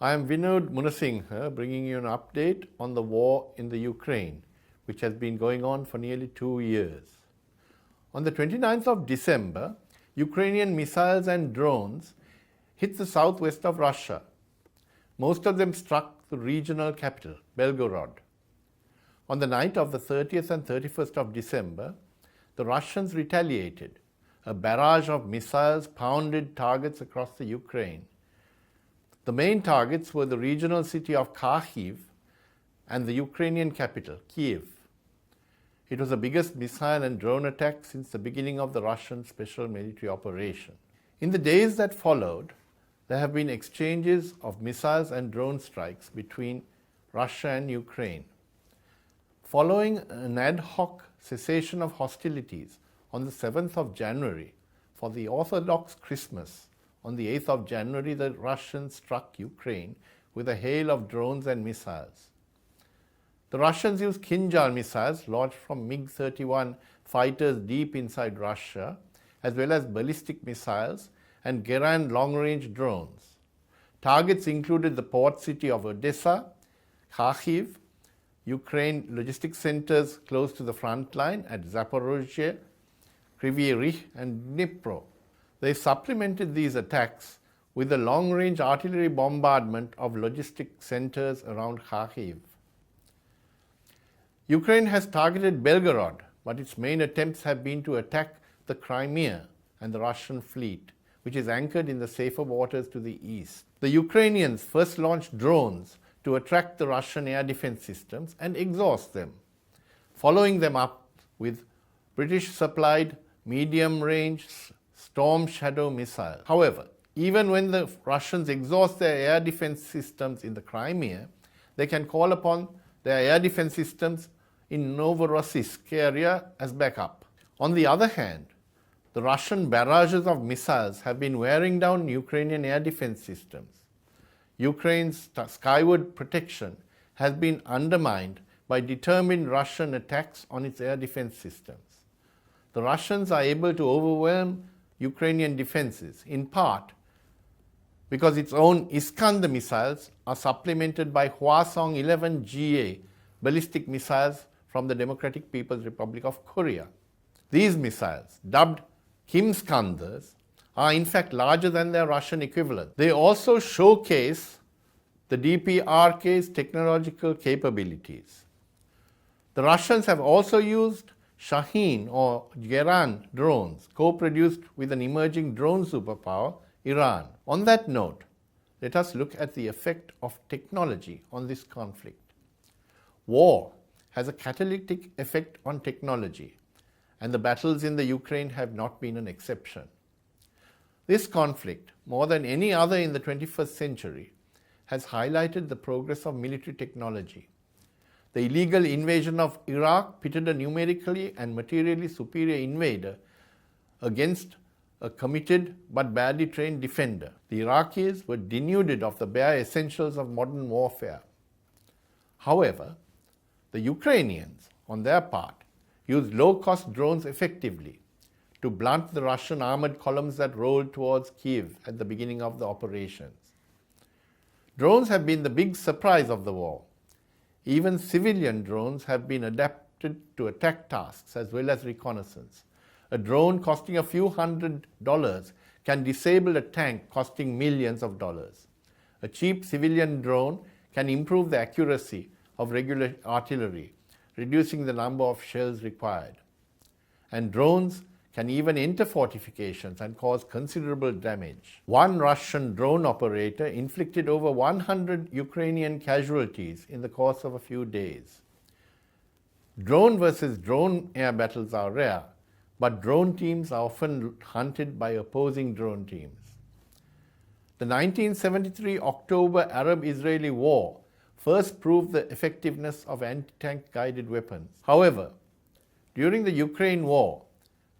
I am Vinod Munasinghe, bringing you an update on the war in the Ukraine, which has been going on for nearly 2 years. On the 29th of December, Ukrainian missiles and drones hit the southwest of Russia. Most of them struck the regional capital, Belgorod. On the night of the 30th and 31st of December, the Russians retaliated. A barrage of missiles pounded targets across the Ukraine. The main targets were the regional city of Kharkiv and the Ukrainian capital, Kiev. It was the biggest missile and drone attack since the beginning of the Russian special military operation. In the days that followed, there have been exchanges of missiles and drone strikes between Russia and Ukraine. Following an ad hoc cessation of hostilities on the 7th of January for the Orthodox Christmas, on the 8th of January, the Russians struck Ukraine with a hail of drones and missiles. The Russians used Kinjal missiles launched from MiG-31 fighters deep inside Russia, as well as ballistic missiles and Geran long-range drones. Targets included the port city of Odessa, Kharkiv, Ukraine logistics centers close to the front line at Zaporozhye, Kryvyi Rih and Dnipro. They supplemented these attacks with a long-range artillery bombardment of logistic centers around Kharkiv. Ukraine has targeted Belgorod, but its main attempts have been to attack the Crimea and the Russian fleet, which is anchored in the safer waters to the east. The Ukrainians first launched drones to attract the Russian air defense systems and exhaust them, following them up with British-supplied medium-range Storm Shadow missiles. However, even when the Russians exhaust their air defense systems in the Crimea, they can call upon their air defense systems in Novorossiysk area as backup. On the other hand, the Russian barrages of missiles have been wearing down Ukrainian air defense systems. Ukraine's skyward protection has been undermined by determined Russian attacks on its air defense systems. The Russians are able to overwhelm Ukrainian defenses, in part because its own Iskander missiles are supplemented by Hwasong-11 GA ballistic missiles from the Democratic People's Republic of Korea. These missiles, dubbed Kim-Skanders, are in fact larger than their Russian equivalent. They also showcase the DPRK's technological capabilities. The Russians have also used Shaheen or Geran drones, co-produced with an emerging drone superpower, Iran. On that note, let us look at the effect of technology on this conflict. War has a catalytic effect on technology, and the battles in the Ukraine have not been an exception. This conflict, more than any other in the 21st century, has highlighted the progress of military technology. The illegal invasion of Iraq pitted a numerically and materially superior invader against a committed but badly trained defender. The Iraqis were denuded of the bare essentials of modern warfare. However, the Ukrainians, on their part, used low-cost drones effectively to blunt the Russian armored columns that rolled towards Kiev at the beginning of the operations. Drones have been the big surprise of the war. Even civilian drones have been adapted to attack tasks as well as reconnaissance. A drone costing a few $100s can disable a tank costing millions of dollars. A cheap civilian drone can improve the accuracy of regular artillery, reducing the number of shells required. And drones can even enter fortifications and cause considerable damage. One Russian drone operator inflicted over 100 Ukrainian casualties in the course of a few days. Drone versus drone air battles are rare, but drone teams are often hunted by opposing drone teams. The 1973 October Arab-Israeli War first proved the effectiveness of anti-tank guided weapons. However, during the Ukraine war,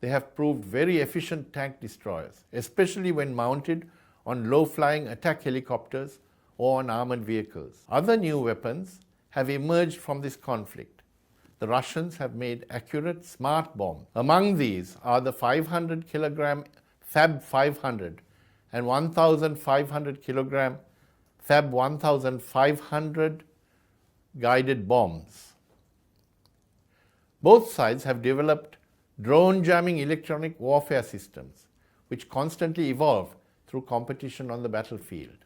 they have proved very efficient tank destroyers, especially when mounted on low-flying attack helicopters or on armored vehicles. Other new weapons have emerged from this conflict. The Russians have made accurate smart bombs. Among these are the 500 kilogram Fab 500 and 1,500 kilogram Fab 1500 guided bombs. Both sides have developed drone jamming electronic warfare systems, which constantly evolve through competition on the battlefield.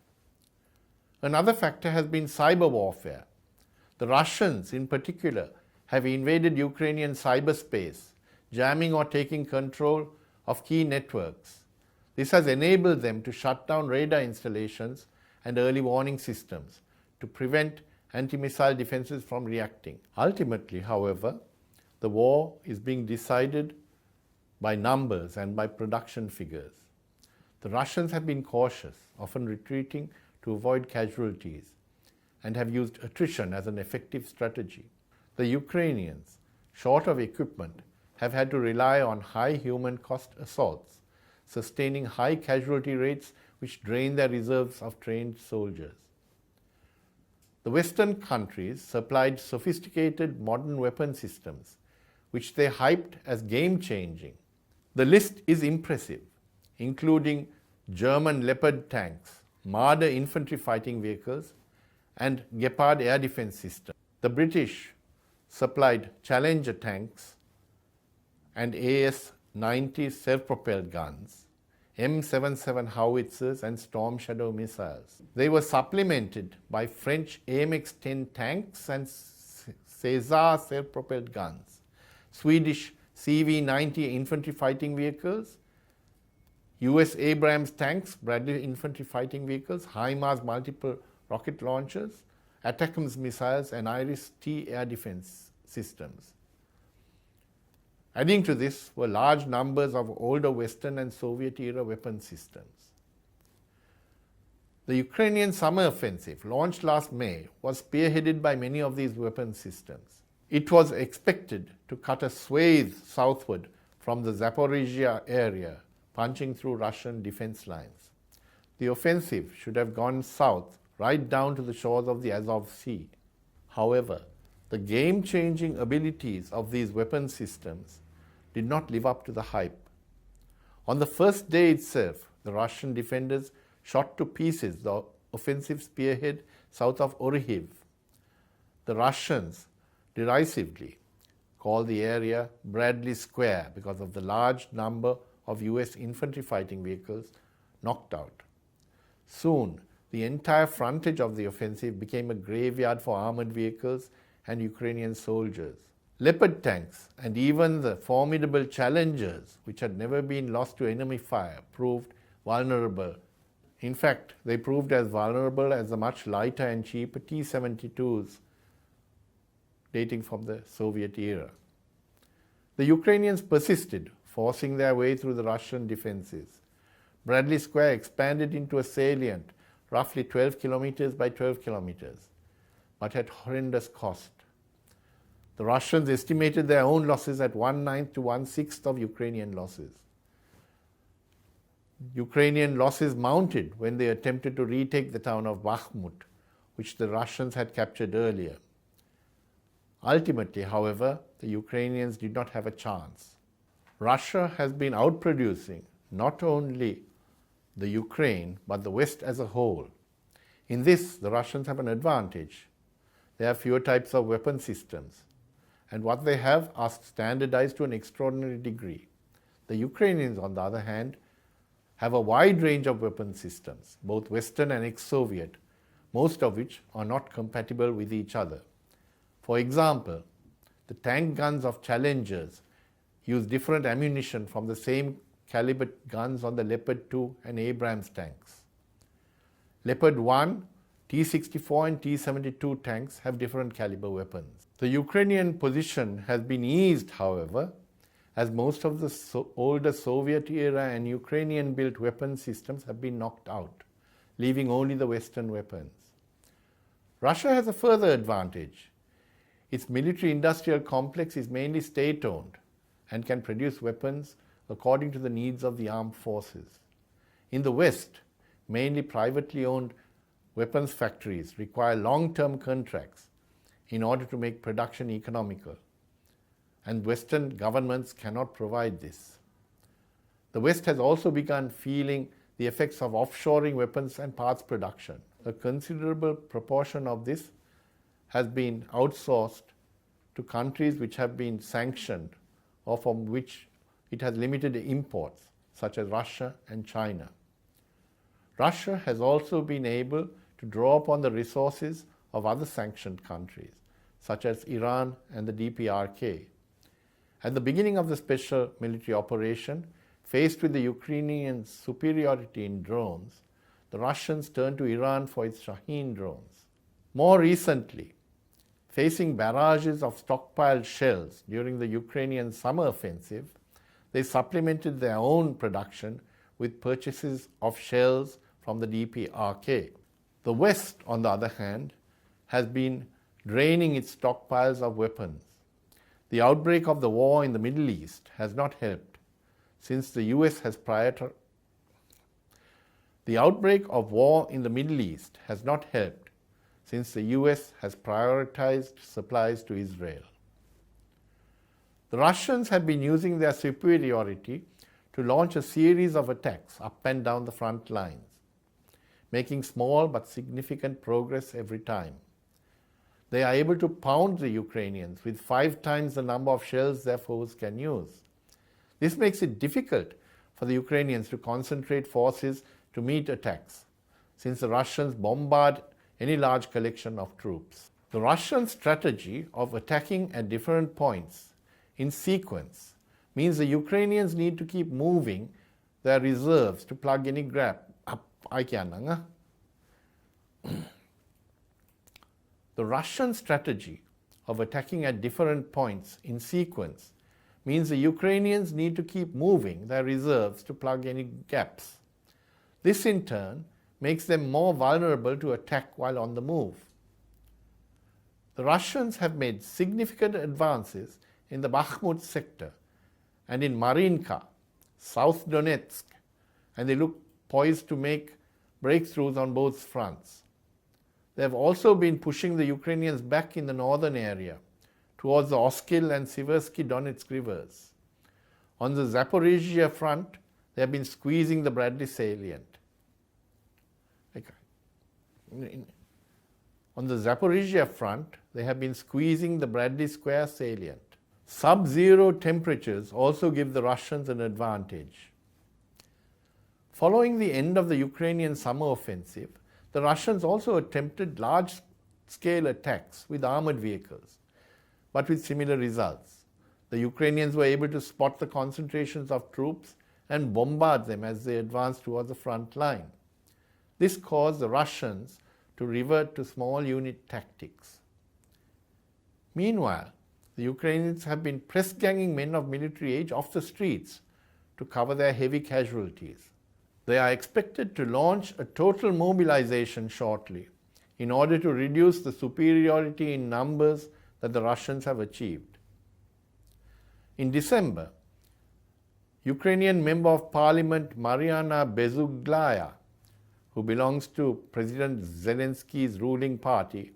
Another factor has been cyber warfare. The Russians, in particular, have invaded Ukrainian cyberspace, jamming or taking control of key networks. This has enabled them to shut down radar installations and early warning systems to prevent anti-missile defenses from reacting. Ultimately, however, the war is being decided by numbers and by production figures. The Russians have been cautious, often retreating to avoid casualties, and have used attrition as an effective strategy. The Ukrainians, short of equipment, have had to rely on high human cost assaults, sustaining high casualty rates which drain their reserves of trained soldiers. The Western countries supplied sophisticated modern weapon systems, which they hyped as game-changing. The list is impressive, including German Leopard tanks, Marder infantry fighting vehicles, and Gepard air defense system. The British supplied Challenger tanks and AS-90 self-propelled guns, M77 howitzers and Storm Shadow missiles. They were supplemented by French AMX-10 tanks and Caesar self-propelled guns, Swedish CV-90 infantry fighting vehicles, US Abrams tanks, Bradley infantry fighting vehicles, HIMARS multiple rocket launchers, ATACMS missiles, and IRIS-T air defense systems. Adding to this were large numbers of older Western and Soviet-era weapon systems. The Ukrainian summer offensive, launched last May, was spearheaded by many of these weapon systems. It was expected to cut a swathe southward from the Zaporizhia area, punching through Russian defense lines. The offensive should have gone south, right down to the shores of the Azov Sea. However, the game-changing abilities of these weapon systems did not live up to the hype. On the first day itself, the Russian defenders shot to pieces the offensive spearhead south of Orhiv. The Russians derisively called the area Bradley Square because of the large number of US infantry fighting vehicles knocked out. Soon, the entire frontage of the offensive became a graveyard for armored vehicles and Ukrainian soldiers. Leopard tanks and even the formidable Challengers, which had never been lost to enemy fire, proved vulnerable. In fact, they proved as vulnerable as the much lighter and cheaper T-72s dating from the Soviet era. The Ukrainians persisted, forcing their way through the Russian defenses. Bradley Square expanded into a salient, roughly 12 kilometers by 12 kilometers, but at horrendous cost. The Russians estimated their own losses at 1/9 to 1/6 of Ukrainian losses. Ukrainian losses mounted when they attempted to retake the town of Bakhmut, which the Russians had captured earlier. Ultimately, however, the Ukrainians did not have a chance. Russia has been outproducing not only the Ukraine, but the West as a whole. In this, the Russians have an advantage. They have fewer types of weapon systems, and what they have are standardized to an extraordinary degree. The Ukrainians, on the other hand, have a wide range of weapon systems, both Western and ex-Soviet, most of which are not compatible with each other. For example, the tank guns of Challengers use different ammunition from the same caliber guns on the Leopard 2 and Abrams tanks. Leopard 1, T-64 and T-72 tanks have different caliber weapons. The Ukrainian position has been eased, however, as most of the older Soviet-era and Ukrainian-built weapon systems have been knocked out, leaving only the Western weapons. Russia has a further advantage. Its military-industrial complex is mainly state-owned and can produce weapons according to the needs of the armed forces. In the West, mainly privately owned weapons factories require long-term contracts in order to make production economical, and Western governments cannot provide this. The West has also begun feeling the effects of offshoring weapons and parts production. A considerable proportion of this has been outsourced to countries which have been sanctioned or from which it has limited imports, such as Russia and China. Russia has also been able to draw upon the resources of other sanctioned countries, such as Iran and the DPRK. At the beginning of the special military operation, faced with the Ukrainian superiority in drones, the Russians turned to Iran for its Shaheen drones. More recently, facing barrages of stockpiled shells during the Ukrainian summer offensive, they supplemented their own production with purchases of shells from the DPRK. The West, on the other hand, has been draining its stockpiles of weapons. The outbreak of the war in the Middle East has not helped, since the US has prioritized supplies to Israel. The Russians have been using their superiority to launch a series of attacks up and down the front lines, making small but significant progress every time. They are able to pound the Ukrainians with 5 times the number of shells their foes can use. This makes it difficult for the Ukrainians to concentrate forces to meet attacks, since the Russians bombard any large collection of troops. The Russian strategy of attacking at different points in sequence means the Ukrainians need to keep moving their reserves to plug any gap. The Russian strategy of attacking at different points in sequence means the Ukrainians need to keep moving their reserves to plug any gaps. This in turn makes them more vulnerable to attack while on the move. The Russians have made significant advances in the Bakhmut sector and in Marinka, South Donetsk, and they look poised to make breakthroughs on both fronts. They have also been pushing the Ukrainians back in the northern area towards the Oskil and Siversky Donetsk rivers. On the Zaporizhzhia front, they have been squeezing the Bradley salient. On the Zaporizhzhia front, they have been squeezing the Bradley Square salient. Sub-zero temperatures also give the Russians an advantage. Following the end of the Ukrainian summer offensive, the Russians also attempted large-scale attacks with armored vehicles, but with similar results. The Ukrainians were able to spot the concentrations of troops and bombard them as they advanced towards the front line. This caused the Russians to revert to small unit tactics. Meanwhile, the Ukrainians have been press-ganging men of military age off the streets to cover their heavy casualties. They are expected to launch a total mobilization shortly in order to reduce the superiority in numbers that the Russians have achieved. In December, Ukrainian Member of Parliament Mariana Bezuglaya, who belongs to President Zelensky's ruling party,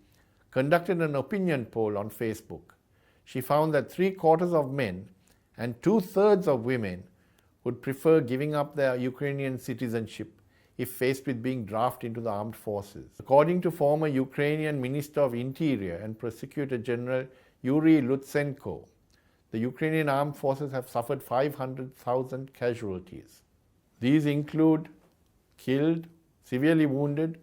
conducted an opinion poll on Facebook. She found that 3/4 of men and 2/3 of women would prefer giving up their Ukrainian citizenship if faced with being drafted into the armed forces. According to former Ukrainian Minister of Interior and Prosecutor General Yuri Lutsenko, the Ukrainian armed forces have suffered 500,000 casualties. These include killed, severely wounded,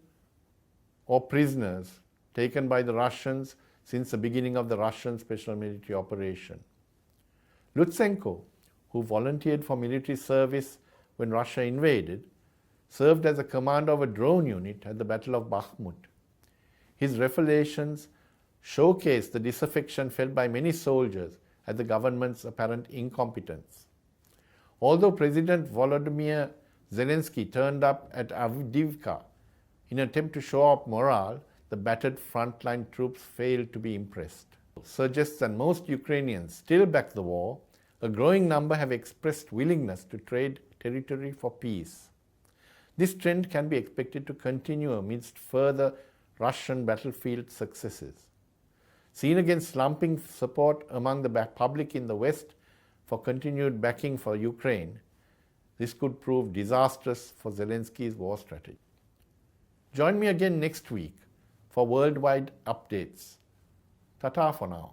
or prisoners taken by the Russians since the beginning of the Russian special military operation. Lutsenko, who volunteered for military service when Russia invaded, served as a commander of a drone unit at the Battle of Bakhmut. His revelations showcase the disaffection felt by many soldiers at the government's apparent incompetence. Although President Volodymyr Zelensky turned up at Avdiivka in an attempt to show up morale, the battered frontline troops failed to be impressed. Suggests that most Ukrainians still back the war. A growing number have expressed willingness to trade territory for peace. This trend can be expected to continue amidst further Russian battlefield successes. Seen against slumping support among the public in the West for continued backing for Ukraine, this could prove disastrous for Zelensky's war strategy. Join me again next week for worldwide updates. Ta-ta for now.